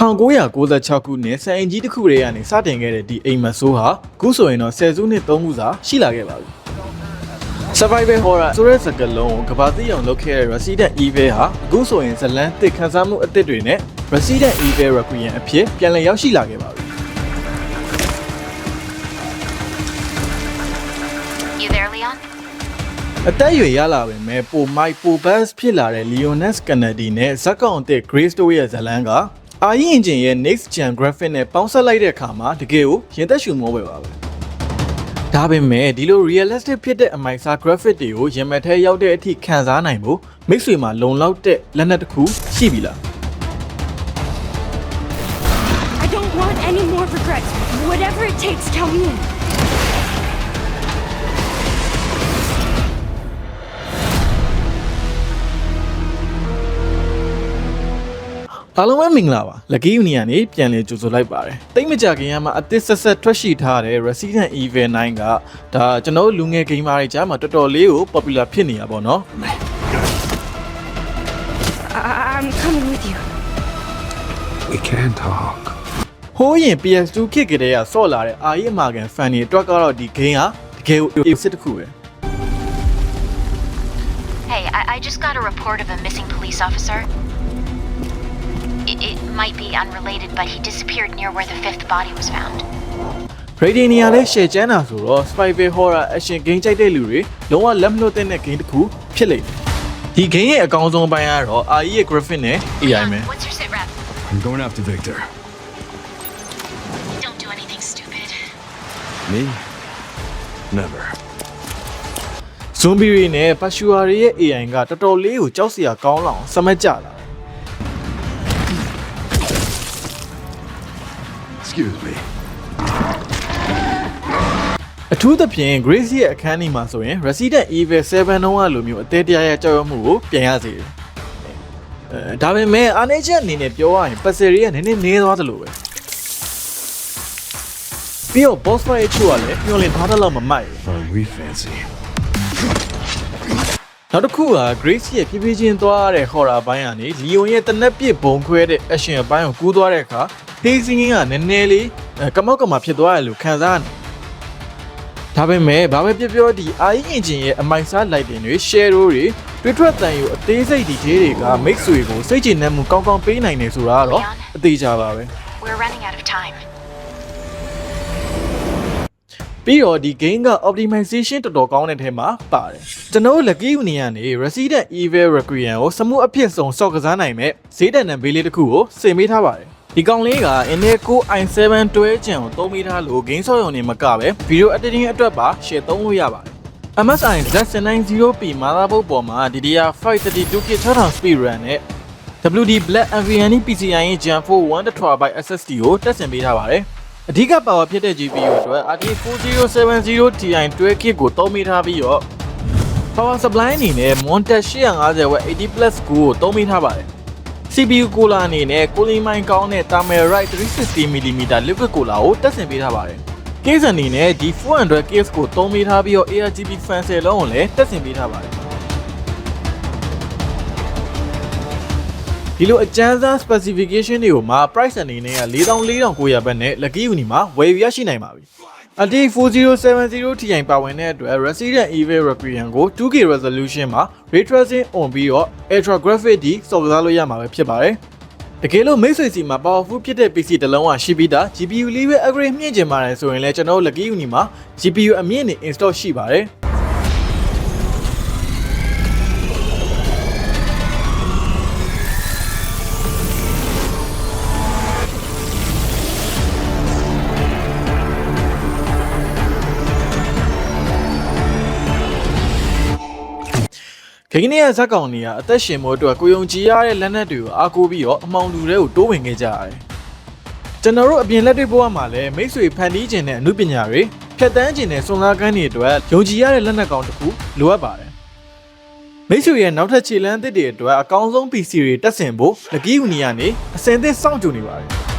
1996 ခုနှစ်စံအိမ်ကြီးတစ်ခုတည်းကနေစတင်ခဲ့တဲ့ဒီအိမ်မဆိုးဟာအခုဆိုရင်တော့10စုနှစ်3ခုစာရှိလာခဲ့ပါပြီ Survival Horror ဆိုတဲ့စကားလုံးကိုကဘာသိအောင်လုပ်ခဲ့တဲ့ Resident Evil ဟာအခုဆိုရင်ဇလန်းသစ်ခန်းစားမှုအသစ်တွေနဲ့ Resident Evil Requiem အဖြစ်ပြန်လည်ရောက်ရှိလာခဲ့ပါပြီ You there, Leon? အသက်အရွယ်ရလာပေမဲ့ပိုမိုက်ပိုဘတ်ဖြစ်လာတဲ့ Leoness Kennedy နဲ့ဇက်ကောင်အသစ် Grace တို့ရဲ့ဇလန်းကအာရီအင်ဂျင်ရဲ့ next gen graphic နဲ့ပေါင်းစပ်လိုက်တဲ့အခါမှာတကယ်ကိုရင်သက်ရှူမောပဲပါပဲဒါပေမဲ့ဒီလို realistic ဖြစ်တဲ့အမိုက်စား graphic တွေကိုရင်မထဲရောက်တဲ့အထိခံစားနိုင်ဖို့မိတ်ဆွေမှာလုံလောက်တဲ့လက်နက်တစ်ခုရှိပြီလား I don't want any more regrets. Whatever it takes, count me in. အားလုံးပဲမင်္ဂလာပါ Lucky Uni ကနေပြန်လည်ကြိုဆိုလိုက်ပါတယ်တိတ်မကြခင်ကမှအသစ်ဆက်ဆက်ထွက်ရှိထားတဲ့ Resident Evil 9ကဒါကျွန်တော်လူငယ်ဂိမ်းမာတွေကြားမှာတော်တော်လေးကို popular ဖြစ်နေတာပေါ့နော် I'm coming with you. We can't talk. ဟိုးရင် PS2 ခစ်ကလေးကဆော့လာတဲ့အာရီအမာကန် fan တွေအတွက်ကတော့ဒီ game ဟာတကယ်ကို စစ်တစ်ခုပဲ Hey, I just got a report of a missing police officer. It might be unrelated, but he disappeared near where the fifth body was found. Radiania လည်း share ချမ်းတာဆိုတော့ Survival Horror Action Game ကြိုက်တဲ့လူတွေလုံးဝလက်မလွတ်တဲ့ game တစ်ခုဖြစ်လိမ့်မယ်ဒီ game ရဲ့အကောင်းဆုံးပိုင်းကတော့ AI ရဲ့ graphic နဲ့ AI ပဲ What's your sit rep? I'm going after Victor. Don't do anything stupid. Me? Never. Zombie တွေနဲ့ Pashua တွေရဲ့ AI ကတော်တော်လေးကိုကြောက်စရာကောင်းလောက်စမတ်ကြတာ Excuse me. အထူးသဖြင့် Grace ရဲ့အခန်းကြီးမှာဆိုရင် Resident Evil 7 တုန်းကလိုမျိုးအသေးတရားရဲ့ကြောက်ရွံ့မှုကိုပြန်ရစေတယ်ဒါပေမဲ့အားနည်းချက်အနေနဲ့ပြောရရင် puzzle တွေကနည်းနည်းနေသွားသလိုပဲပြီးတော့ boss fight ချို့ကလည်းညှို့လင်ထားတဲ့လောက်မမိုက်ဘူး Aren't we fancy? နောက်တစ်ခုက Grace ရဲ့ဖြည်းဖြည်းချင်းသွားတဲ့ horror ဘိုင်းကနေ Leon ရဲ့တနက်ပစ်ဘုံခွဲတဲ့ action အပိုင်းကိုကူးသွားတဲ့အခါ Hazing ကနည်းနည်းလေးကမောက်ကမဖြစ်သွားတယ်လို့ခံစားရတယ်ဒါပေမဲ့ဘာပဲပြောဒီ AI engine ရဲ့အမိုက်စား lighting တွေ shadow တွေတွေ့ထွက်တန်ယူအသေးစိတ် detail တွေက mix တွေကိုစိတ်ကြည်နက်မှုကောင်းကောင်းပေးနိုင်တယ်ဆိုတာကတော့အသေးချာပါပဲ We're running out of time. ပြီးတော့ဒီ game က optimization တော်တော်ကောင်းတဲ့ထဲမှာပါတယ်ကျွန်တော် Lucky Uni ကနေ Resident Evil Requiem ကိုစမှုအဖြစ်ဆုံးစော့ကစားနိုင်မဲ့ဈေးတန်တန်ဘေးလေးတစ်ခုကိုစင်ပေးထားပါတယ်ဒီကောင်လေးက Intel Core i7 တွဲချန်ကိုသုံးမိထားလို့ game ဆော့ရုံနဲ့မကပဲ video editing အတွက်ပါ share သုံးလို့ရပါတယ် MSI Z990P motherboard ပေါ်မှာ DDR5 32GB 6000 speed RAM နဲ့ WD Black NVMe PCIe Gen 4 1TB SSD ကိုတက်ဆင်ပေးထားပါတယ်အဓိက power ဖြစ်တဲ့ GPU အတွက် RTX 4070 Ti 12GB ကိုသုံးမိထားပြီးတော့ power supply အနေနဲ့ Montage 850W 80+ ကိုသုံးမိထားပါတယ်CPU cooler အနေနဲ့ cooling မိုင်းကောင်းတဲ့ Thermalright 360mm liquid cooler ကိုတက်ဆင်ပေးထားပါတယ်။ case အနေနဲ့ဒီ400 case ကိုသုံးပေးထားပြီးတော့ ARGB fan 10 လုံးကိုလည်းတက်ဆင်ပေးထားပါတယ်။ဒီလိုအကျန်းစား specification တွေကိုမှာ price အနေနဲ့က 44,900 ဘတ်နဲ့ Lucky Uni မှာဝယ်ရရှိနိုင်ပါပြီ။ RTX 4070 Ti ပါဝင်တဲ့အတွက် Resident Evil Requiem ကို 2K resolution မှာ ray tracing on ပြီးတော့ ultra graphic ဒီစော်ကစားလို့ရမှာပဲဖြစ်ပါတယ်။တကယ်လို့မိတ်ဆွေစီမှာ powerful ဖြစ်တဲ့ PC တစ်လုံးကရှိပြီးသား GPU လေးပဲ upgrade မြင့်ကျင်ပါတယ်ဆိုရင်လည်းကျွန်တော် Lucky Uni မှာ GPU အမြင့်နဲ့ install ရှိပါတယ်။ခင်းနေရဇက်ကောင်တွေကအသက်ရှင်ဖို့အတွက်ကိုယုံကြည်ရတဲ့လက်နက်တွေကိုအားကိုးပြီးတော့အမောင်လူတွေကိုတိုးဝင်ခဲ့ကြရတယ်။ကျွန်တော်တို့အပြင်လက်တွေ့ဘဝမှာလည်းမိတ်ဆွေဖန်တီးခြင်းနဲ့အမှုပညာတွေဖြတ်တန်းခြင်းနဲ့စွမ်းစားကမ်းတွေအတွက်ယုံကြည်ရတဲ့လက်နက်ကောင်တစ်ခုလိုအပ်ပါတယ်။မိတ်ဆွေရဲ့နောက်ထပ်ခြေလှမ်းသစ်တွေအတွက်အကောင်းဆုံး PC တွေတက်ဆင်ဖို့ Lucky Uni ကနေအစင်သစ်စောင့်ကြိုနေပါတယ်။